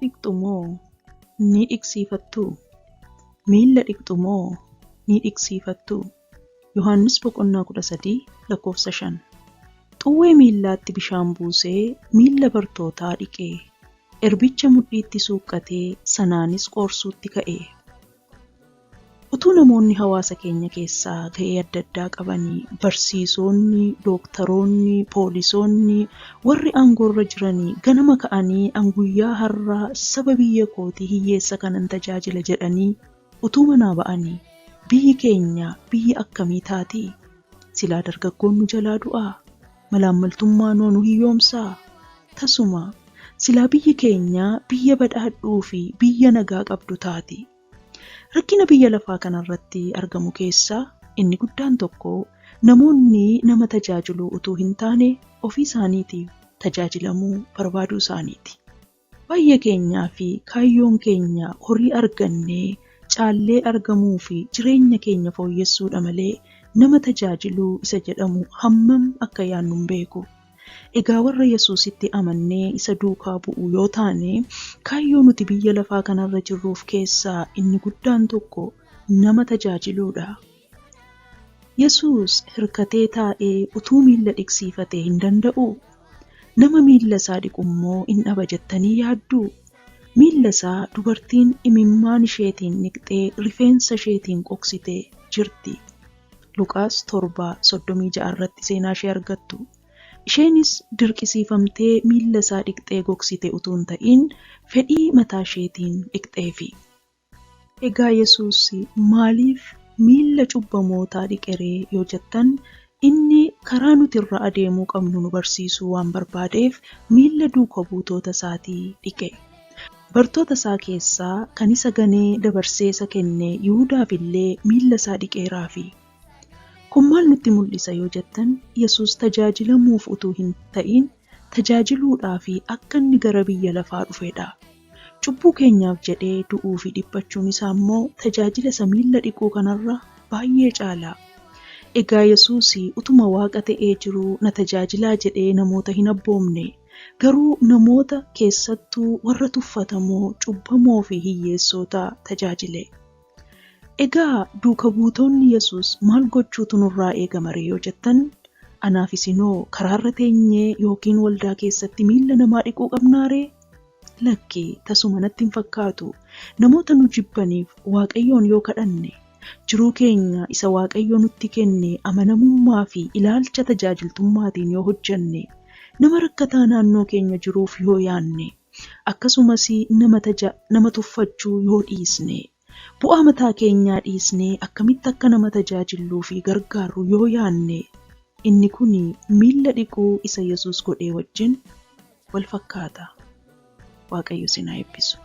dhiqxu moo ni dhiqsiifattu? Miilla dhiqxu moo ni dhiqsiifattu? Yohaannis 13:5. Xuwwee miillaatti bishaan buusee miilla bartootaa dhiqee, erbicha mudhiitti suuqqatee sanaanis qoorsuutti ka'e. Utuu namoonni hawaasa keenya keessaa ga'ee adda addaa qabanii, barsiisonni, dooktaroonni, poolisoonni, warri aangoorra jiranii ganama ka'anii guyyaa har'aa saba biyya kootii hiyyeessa kanan tajaajila jedhanii utuu manaa ba'anii, biyyi keenya biyya akkamii taati? Silaa dargaggoon nu jalaa du'aa? Malaammaltummaan nu hiyyoomsaa? Tasuma silaa biyyi keenya biyya badhaadhuu fi biyya nagaa qabdu taati. Rakkina biyya lafaa kanarratti argamu keessaa inni guddaan tokko namoonni nama tajaajiluu utuu hin taane ofii isaaniitiif tajaajilamuu barbaaduu isaaniiti. Baay'ee keenyaa fi kaayyoon keenya horii argannee caallee argamuu fi jireenya keenya fooyyessuudha malee nama tajaajiluu isa jedhamu hammam akka yaannu hin beeku. Egaa warra Yesuusitti amannee isa duukaa bu'u yoo taane, kaayyoo nuti biyya lafaa kanarra jirruuf keessaa inni guddaan tokko nama tajaajiluudha. Yesuus hirkatee taa'ee utuu miilla dhiqsiifatee hin danda'u? Nama miilla isaa dhiqu immoo hin dhaba jettanii yaadduu? Miilla isaa dubartiin imimmaan isheetiin dhiqxee rifeensa isheetiin qoqsitee jirti. Luqaas 7:36 irratti seenaa ishee argattu. Isheenis dirqisiifamtee miilla isaa dhiqxee gogsite utuu hin ta'in fedhii mataa isheetiin dhiqxeefi. Egaa Yesuus maaliif miilla cubbamootaa dhiqeree yoo jettan, inni karaa nuti irra adeemuu qabnu nu barsiisuu waan barbaadeef miilla duuka buutoota isaatii dhiqe. Bartoota isaa keessaa kan isa ganee dabarsee isa kenne Yihuudaaf illee miilla isaa dhiqeeraafi. Kun maal nutti mul'isa yoo jettan, Yesuus tajaajilamuuf utuu hin ta'in tajaajiluudhaa fi akka inni gara biyya lafaa dhufedha. Cubbuu keenyaaf jedhee du'uu fi dhiphachuun isaa immoo tajaajila isa miilla dhiquu kanarra baay'ee caala. Egaa Yesuus utuma Waaqa ta'ee jiruu na tajaajilaa jedhee namoota hin abboomne, garuu namoota keessattuu warra tuffatamoo, cubbamoo fi hiyyeessota tajaajile. Egaa duuka buutoonni Yesuus maal gochuutu nurraa eegama yoo jettan, anaaf isinoo karaarra teenyee yookiin waldaa keessatti miilla namaa dhiquu qabnaaree? Lakki, tasuma natti hin fakkaatu. Namoota nu jibbaniif Waaqayyoon yoo kadhanne, jiruu keenya isa Waaqayyo nutti kenne amanamummaa fi ilaalcha tajaajiltummaatiin yoo hojjenne, nama rakkataa naannoo keenya jiruuf yoo yaanne, akkasumas nama tuffachuu yoo dhiisne, bu'aa mataa keenyaa dhiisnee akkamitti akka nama tajaajilluu fi gargaarru yoo yaanne, inni kun miilla dhiquu isa Yesuus godhee wajjin wal fakkaata. Waaqayyo isin haa eebbisu.